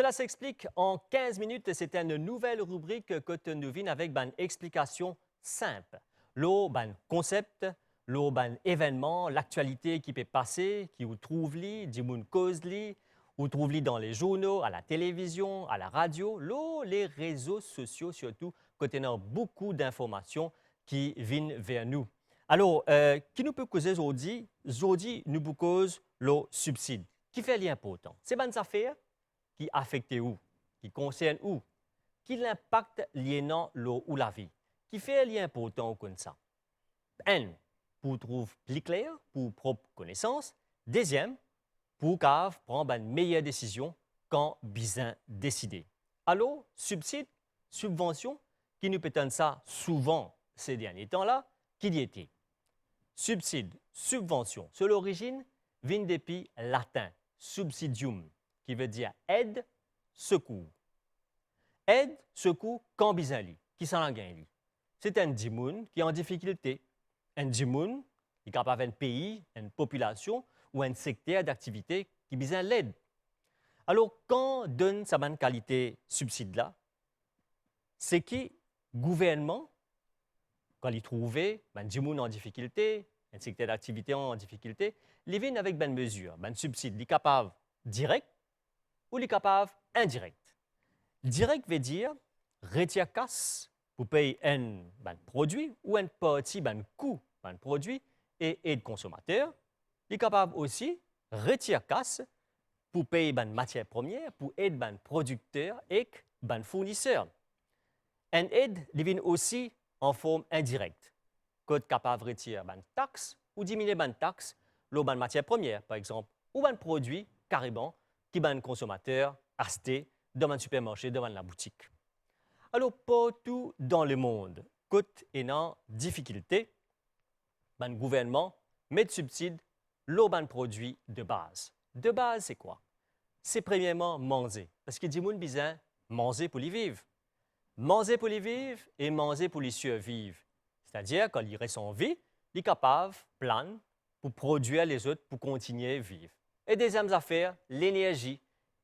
Cela s'explique en 15 minutes. C'est une nouvelle rubrique que nous venons avec une explication simple. Le concept, le événement, l'actualité qui peut passer, qui vous trouve li, du monde cause li, vous trouve li dans les journaux, à la télévision, à la radio, les réseaux sociaux surtout, contenant beaucoup d'informations qui viennent vers nous. Alors, qui nous peut causer aujourd'hui? Aujourd'hui, nous peut causer le subside. Qui fait l'important? C'est une affaire qui affecte où? Qui concerne où? Qui l'impact lié dans l'eau ou la vie? Qui fait l'important comme ça? Un, pour trouver plus clair, pour propre connaissance. Deuxième, pour prendre une meilleure décision quand besoin décider. Alors, subside, subvention, qui nous pétane ça souvent ces derniers temps-là, qui y était? Subside, subvention, c'est l'origine vient depuis latin, subsidium, qui veut dire aide, secours. Aide, secours, quand besoin lui, qui s'en a gagné. C'est un dimoun qui est en difficulté. Un dimoun qui est capable d'un pays, une population ou un secteur d'activité qui a besoin d'aide. Alors, quand on donne sa bonne qualité subside-là, c'est que le gouvernement, quand il trouve un dimoun en difficulté, un secteur d'activité en difficulté, il vient avec une mesure, un subside, il est capable direct ou il est capable indirect. Direct veut dire retirer casse pour payer un produit ou un petit coût d'un produit et aide consommateur. Il est capable aussi retirer casse pour payer une matière première, pour aider un producteur et un fournisseur. Un aide vient aussi en forme indirecte. Quand capable de retirer une taxe ou diminuer une taxe, une matière première, par exemple, ou un produit carrément qui un consommateur acheté dans un supermarché, dans la boutique. Alors, partout dans le monde, quand il y a une difficulté, le gouvernement met de subsides le produit de base. De base, c'est quoi? C'est premièrement manger. Parce que les gens ont besoin de manger pour y vivre. Manger pour y vivre et manger pour y survivre. C'est-à-dire, quand il reste en vie, il est capable de planer pour produire les autres pour continuer à vivre. Et deuxième affaire, l'énergie.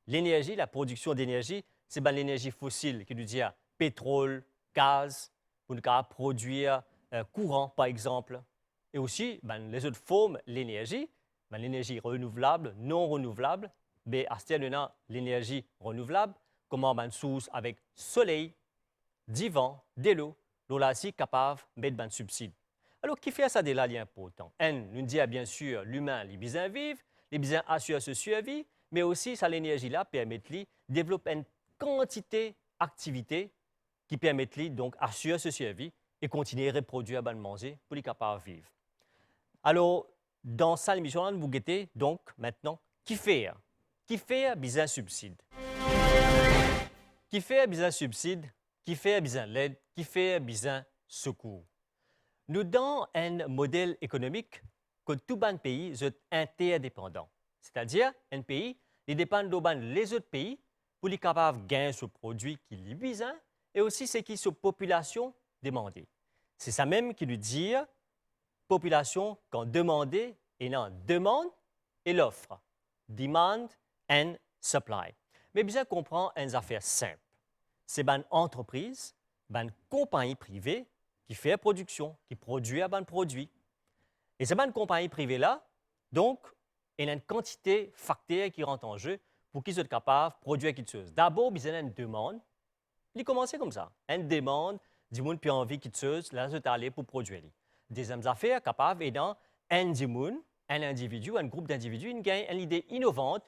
L'énergie, la production d'énergie, c'est l'énergie fossile, qui veut dire pétrole, gaz, pour produire courant, par exemple. Et aussi, les autres formes l'énergie, l'énergie renouvelable, non renouvelable, mais à ce moment l'énergie renouvelable, comme une source avec soleil, du vent, de l'eau, nous là aussi capable de mettre un subside. Alors, qui fait ça de là, important? Nous dit bien sûr l'humain, les besoins vivre, les besoins assurer ce survie, mais aussi ça l'énergie là permet de développer une quantité d'activités qui permettent donc assurer ce survie et continuer à reproduire à manger pour les capables de vivre. Alors, dans cette émission-là, nous guettons donc maintenant qui fait besoin subside. Qui fait besoin subside, qui fait besoin l'aide, qui fait besoin secours. Nous dans un modèle économique que tout un pays est interdépendant. C'est-à-dire, un pays il dépend de les autres pays pour être capable de gagner ce produit qu'il a besoin et aussi ce qui sa population demande. C'est ça même qui veut dire population quand demander et non demande et l'offre. Demand and supply. Mais bien comprendre une affaire simple. C'est une entreprise, une compagnie privée qui fait production, qui produit un produit. Et cette compagnie privée-là, donc, il y a une quantité de facteurs qui rentrent en jeu pour qu'ils soient capables de produire quelque chose. D'abord, il y a une demande. Il commence comme ça. Une demande, du monde qui a envie de quelque chose, là, c'est aller pour produire. Deuxième affaire, capable, et dans un monde, un individu, un groupe d'individus, il a une idée innovante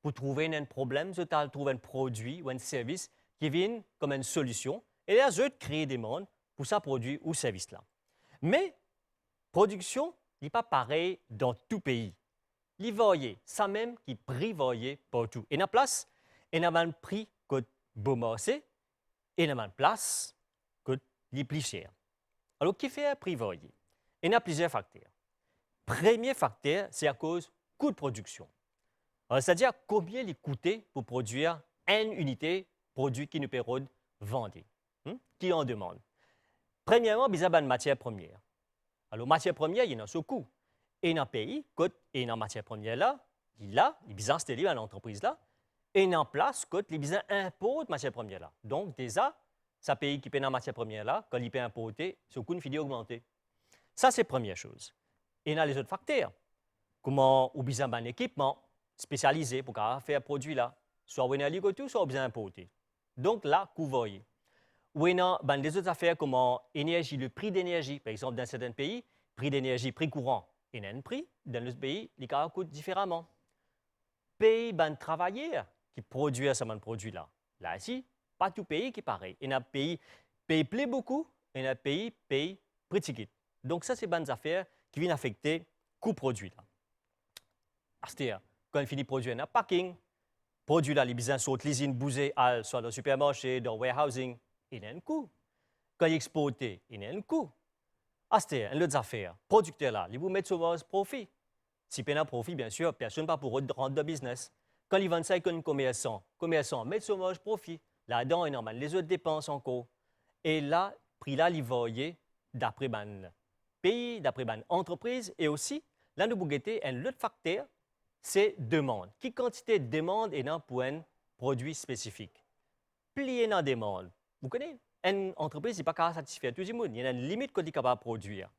pour trouver un problème, trouver un produit ou un service qui vient comme une solution. Et là, je crée des mondes pour ce produit ou service-là. Mais, production n'est pas pareil dans tout pays. Il varie, ça même qui prix varie partout. Et dans la place, il y a un prix qui est bon marché et il y a une place qui est plus cher. Alors, qui fait un prix varié? Il y a plusieurs facteurs. Premier facteur, c'est à cause du coût de production. C'est-à-dire combien il coûte pour produire une unité produit qui nous permet de vendre, qui en demande. Premièrement, il y a une matière première. Alors, matière première, il y a ce coût. Et dans un pays, et dans la matière première là, il y a une entreprise là, et en place que les besoins importent matières premières là. Donc déjà, ça pays qui paie la matière première là, quand il peut importer, ce coût finit augmenter. Ça c'est la première chose. Et il y a les autres facteurs. Comment ou besoin d'un équipement spécialisé pour faire produit là, soit on a l'IGOTU, soit on besoin importer. Donc là, vous voyez. Ou il y a des autres affaires comme énergie, le prix d'énergie. Par exemple, dans certains pays, prix d'énergie, prix courant, il y a un prix. Dans d'autres pays, les cas coûtent différemment. Pays ben travailleurs qui produisent ce produit-là. Là, ici, pas tout pays qui est pareil. Il y a un pays qui paye plus beaucoup, et il y a un pays qui paye petit. Donc, ça, c'est des affaires qui viennent affecter le coût produit. C'est-à-dire, quand il finit de produire un packing, produit là, les besoins sont l'usine bousée, soit dans le supermarché, dans le warehousing, il y a un coût. Quand il est exporté, il y a un coût. C'est-à-dire, une autre affaire, producteur là, il vous met sur votre profit. Si il y a un profit, bien sûr, personne ne va pour rendre de business. Quand ils vendent ça avec un commerçant met sur votre profit. Là-dedans, il y a les autres dépenses encore. Et là, prix là, il va d'après le pays, d'après l'entreprise, et aussi, là, nous avons un autre facteur, c'est demande. Quelle quantité de demande est pour un produit spécifique? Plus il y a une demande, vous connaissez, une entreprise n'est pas capable de satisfaire tout le monde. Il y a une limite qu'on est capable de produire.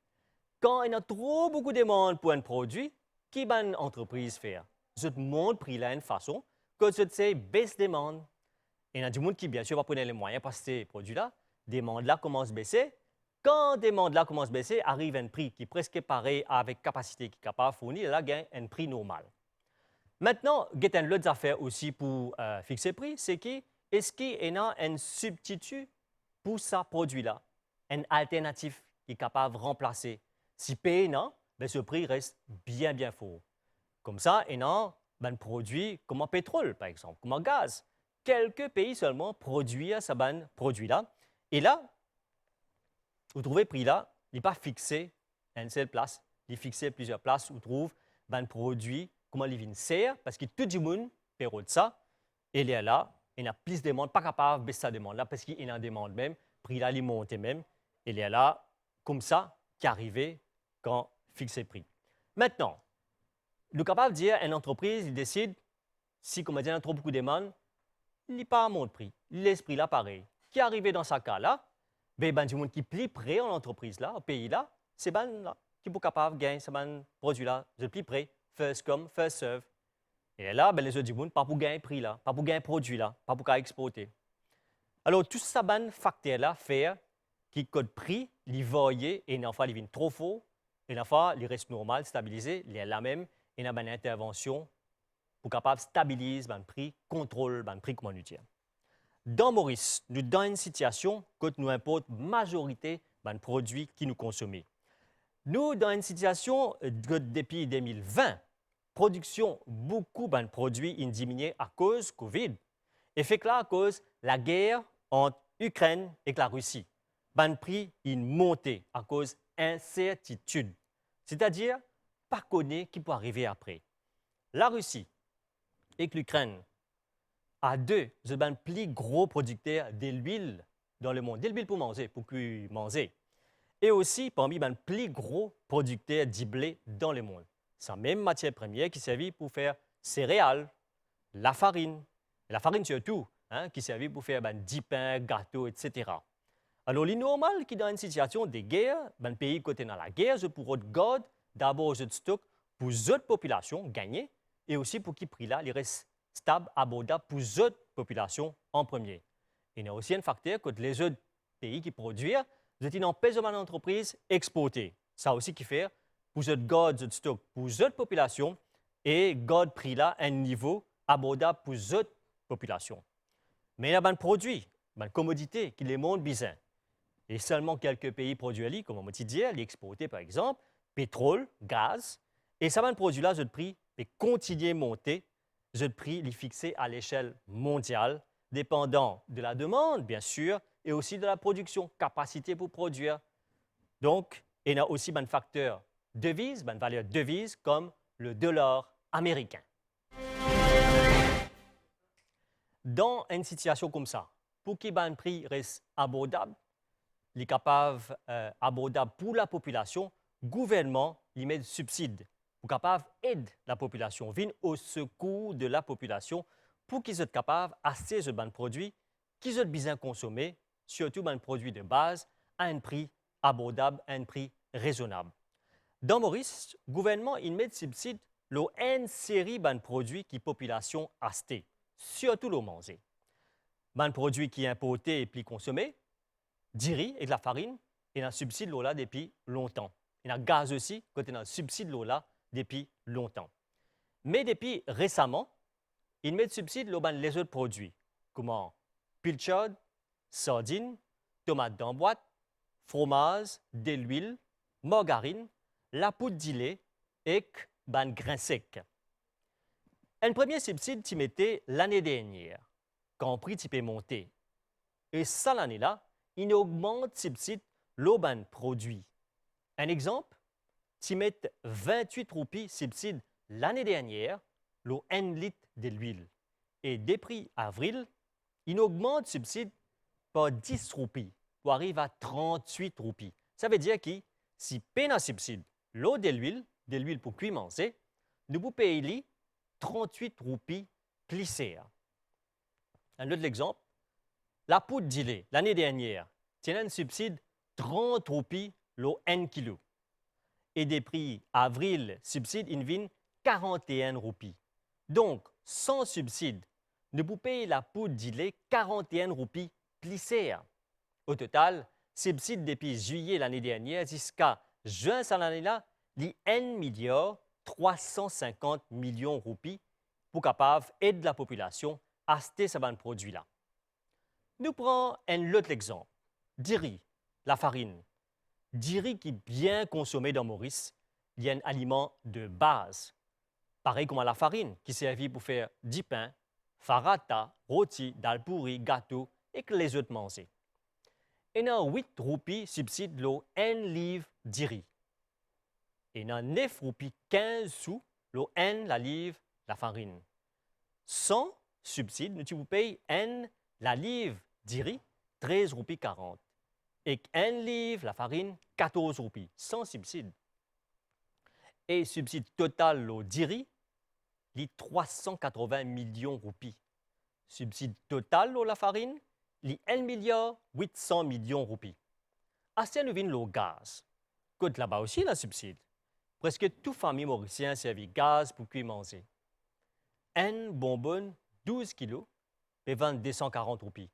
Quand il y a trop beaucoup de demande pour un produit, qu'est-ce qu'une entreprise fait? Je monte le prix là d'une façon que je baisse demande. Il y a du monde qui, bien sûr, va prendre les moyens pour ces produits-là. Demande là commence à baisser. Quand demande là commence à baisser, arrive un prix qui est presque pareil avec capacité qui est capable de fournir, là, gagne un prix normal. Maintenant, il y a une autre affaire aussi pour fixer le prix, c'est est-ce qu'il y a un substitut pour ce produit-là, une alternative qui est capable de remplacer? Si paye non, ben ce prix reste bien fort. Comme ça, il y a un produit comme le pétrole, par exemple, comme le gaz. Quelques pays seulement produisent ce produit-là. Et là, vous trouvez le prix là, il n'est pas fixé à une seule place. Il est fixé à plusieurs places où vous trouvez un produit, comment il vient sert, parce que tout le monde paie de ça. Et il est là, il y a plus de demandes, pas capable de baisser sa demande là, parce qu'il y a une demande même, le prix là, il monte même. Il est là, comme ça, qui arrive quand fixer le prix. Maintenant, nous sommes capables de dire une entreprise il décide, si comme on dit, il y a trop beaucoup de demandes, il n'est pas à mon prix, il laisse le prix là pareil. Qui est arrivé dans ce cas-là, ben, du monde qui est plus près en entreprise là, au pays là, c'est ben là qui est capable de gagner ce produit là, de plus près, first come, first serve. Et là, ben, les autres du monde, pas pour gagner prix là, pas pour gagner produit là, pas pour exporter. Alors, tout ça, ben, facteur là, fait qui code prix, il voyait, et une fois, il vient trop fort, et une fois, il reste normal, stabilisé, il est là même, et il y a une intervention pour capable de stabiliser le prix, contrôle le prix communautaire. Dans Maurice, nous dans une situation que nous importons majorité de produits qui nous consommons. Nous dans une situation que depuis 2020, production beaucoup de produits ont diminué à cause de Covid. Et fait que là, à cause de la guerre entre l'Ukraine et la Russie, le prix est monté à cause d'incertitude. C'est-à-dire, pas connaître qui peut arriver après. La Russie et l'Ukraine, à deux, c'est le plus gros producteur de l'huile dans le monde. De l'huile pour manger, Et aussi parmi les plus gros producteurs de blé dans le monde. C'est la même matière première qui servit pour faire céréales, la farine surtout, qui servit pour faire du pain, gâteaux, etc. Alors, il est normal que dans une situation de guerre, un pays côté dans la guerre, je pourrais garder d'abord je stock pour les autres populations gagner et aussi pour qu'ils prix là, il reste stable, abordable pour les autres populations en premier. Il y a aussi un facteur que les autres pays qui produisent, vous êtes en pèse de l'entreprise exporter. Ça aussi qui fait pour les garder de stock pour les autres populations et garder prix là à un niveau abordable pour les autres populations. Mais il y a des produits, des commodités qui les montrent besoin. Et seulement quelques pays produisent, comme on m'a dit, les exporter par exemple, pétrole, gaz. Et ça, un produit là, le prix peut continuer à monter. Le prix est fixé à l'échelle mondiale, dépendant de la demande, bien sûr, et aussi de la production, capacité pour produire. Donc, il y a aussi un facteur devise, une valeur devise comme le dollar américain. Dans une situation comme ça, pour qu'il y ait un prix reste abordable, il est capable abordable pour la population, le gouvernement il met des subsides pour capable aider la population, venir au secours de la population pour qu'ils soient capables d'acheter ce ban produit qu'ils ont besoin de consommer, surtout un produit de base, à un prix abordable, à un prix raisonnable. Dans Maurice, le gouvernement il met de subside une série de produits qui la population achète, surtout le manger. Des produits qui sont importés et puis consommés, du riz et de la farine, et un subside là depuis longtemps. Il y a le gaz aussi, côté un subside là depuis longtemps. Mais depuis récemment, il met de subside les autres produits, comme pilchard, sardines, tomates en boîte, fromage, de l'huile, margarine, la poudre de lait et ban grains secs. Un premier subside tu mettais l'année dernière, quand le prix est monté. Et ça l'année-là, il augmente le subside le ban produit. Un exemple, tu mets 28 roupies subside l'année dernière, le 1 litre de l'huile. Et depuis avril, il augmente le subside par 10 roupies pour arriver à 38 roupies. Ça veut dire que si peine un subside l'eau de l'huile pour cuire manger, nous vous payons 38 roupies plus cher. Un autre exemple, la poudre de lait l'année dernière tient un subside 30 roupies le 1 kg. Et des prix avril subside il vient 41 roupies. Donc, sans subside, nous vous payez la poudre de lait 41 roupies plus cher. Au total, subside depuis juillet l'année dernière jusqu'à juin cette année-là, il 1 milliard 350 millions de roupies pour capable aider la population à acheter ce produit-là. Nous prenons un autre exemple. Du riz, la farine. Du riz qui est bien consommé dans Maurice, il y a un aliment de base. Pareil comme la farine, qui sert pour faire du pain, farata, rôti, dal pourri, gâteau et que les autres mangent. Et dans 8 roupies subside le 1 livre de riz. Et dans 9 roupies 15 sous, le 1 la livre la farine. Sans subside, nous vous payons 1 la livre de riz, 13 roupies 40. Et 1 livre la farine, 14 roupies, sans subside. Et subside total au de riz, les 380 millions de roupies. Subside total au la farine, les 1 milliard 800 millions de roupies. Assez nous vient le gaz. Côte là-bas aussi, un subside. Presque toute famille mauricienne servit gaz pour cuire manger. Un bonbonne 12 kg et vend 240 roupies.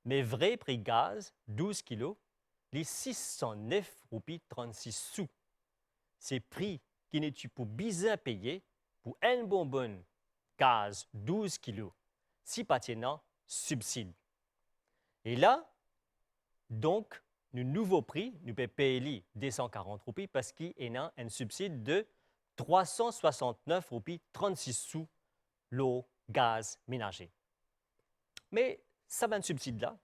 Mais vrai prix gaz, 12 kg, les 609 roupies 36 sous. C'est prix qui n'est pas bien payé pour un bonbonne gaz 12 kg, si pas subside. Et là, donc, le nouveau prix, nous pouvons payer 240 roupies parce qu'il y a un subside de 369 roupies 36 sous l'eau gaz ménager. Mais ça va un subside là,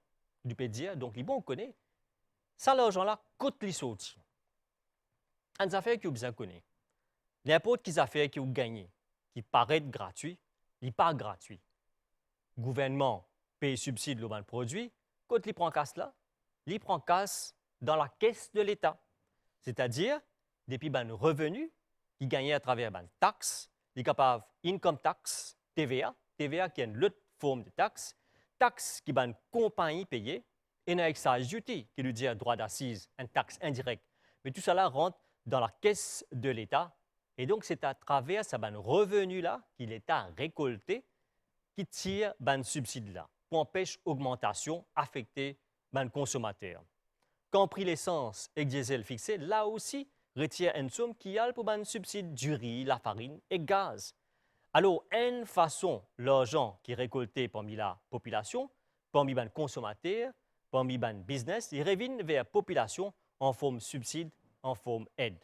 nous pouvons dire, donc les bons connaît, ça l'argent-là coûte les sorties. Une affaire que vous bien connaissez. N'importe quelle affaire que vous gagnez, qui paraît gratuit, n'est pas gratuit. Le gouvernement paye subside le produit, quand il prend casse là, il prend casse dans la caisse de l'État. C'est-à-dire, depuis le revenu qu'il gagne à travers la taxe, il est capable income tax, TVA, TVA qui est une autre forme de taxe qui est une compagnie payée, et un excise duty qui lui dit droit d'assise, une taxe indirecte. Mais tout cela rentre dans la caisse de l'État, et donc c'est à travers ce revenu-là que l'État récolté qui tire ce subside-là pour empêcher l'augmentation affectée le consommateur. Quand le prix de l'essence et le diesel fixé, là aussi, retire une somme qui a pour un subside du riz, la farine et le gaz. Alors, une façon, l'argent qui est récolté parmi la population, parmi les consommateurs, parmi les business, il revient vers la population en forme subside, en forme aide.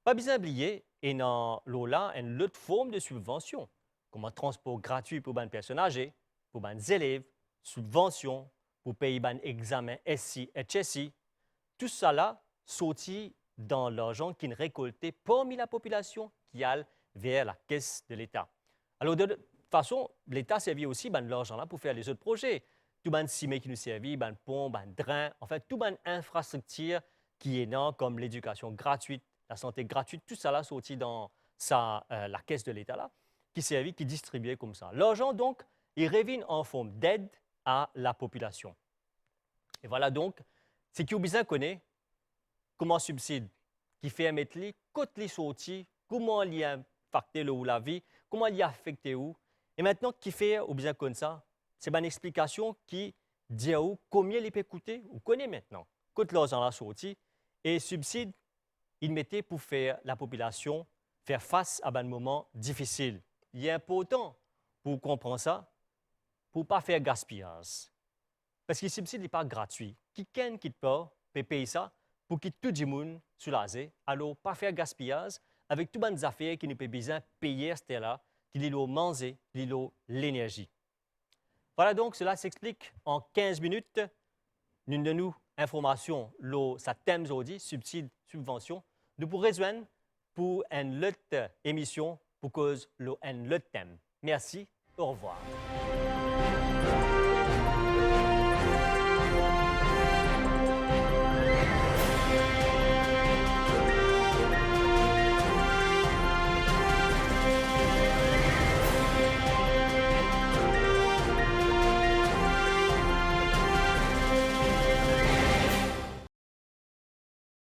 Pas besoin d'oublier, et dans l'OLA, une autre forme de subvention, comme un transport gratuit pour les personnes âgées, pour les élèves, subvention, pour payer un examen SI et HSI. Tout cela sortit dans l'argent qui est récolté parmi la population qui a vers la caisse de l'État. Alors, de toute façon, l'État servit aussi de l'argent pour faire les autres projets. Tout le ciment qui nous servit, le pont, le drain, en fait, toute infrastructure qui est là, comme l'éducation gratuite, la santé gratuite, tout ça là sorti dans la caisse de l'État là. qui servait, qui distribuait comme ça. L'argent, donc, il revient en forme d'aide à la population. Et voilà donc, ce qui est besoin connaître comment subside, qui fait mettre les côté les sorties, comment il a impacté la vie, comment il a affecté où. Et maintenant, qui fait au besoin comme ça, c'est une explication qui dit où combien il peut coûter, ou connaît maintenant, coûte l'argent la sortie, et subside, il mettait pour faire la population faire face à un moment difficile. Il est important pour comprendre ça, pour ne pas faire gaspillage. Parce que le subside n'est pas gratuit. Quelqu'un qui peut payer ça pour que tout le monde soit soulagé. Alors, pas faire gaspillage avec toutes les affaires qui ne peut besoin de payer à là, qui l'ont manger, qui l'ont l'énergie. Voilà donc, cela s'explique en 15 minutes. Nous donnons information, ça thème aujourd'hui, subside, subvention. Nous pourrons rejoindre pour une autre émission pour cause d'un autre thème. Merci, au revoir.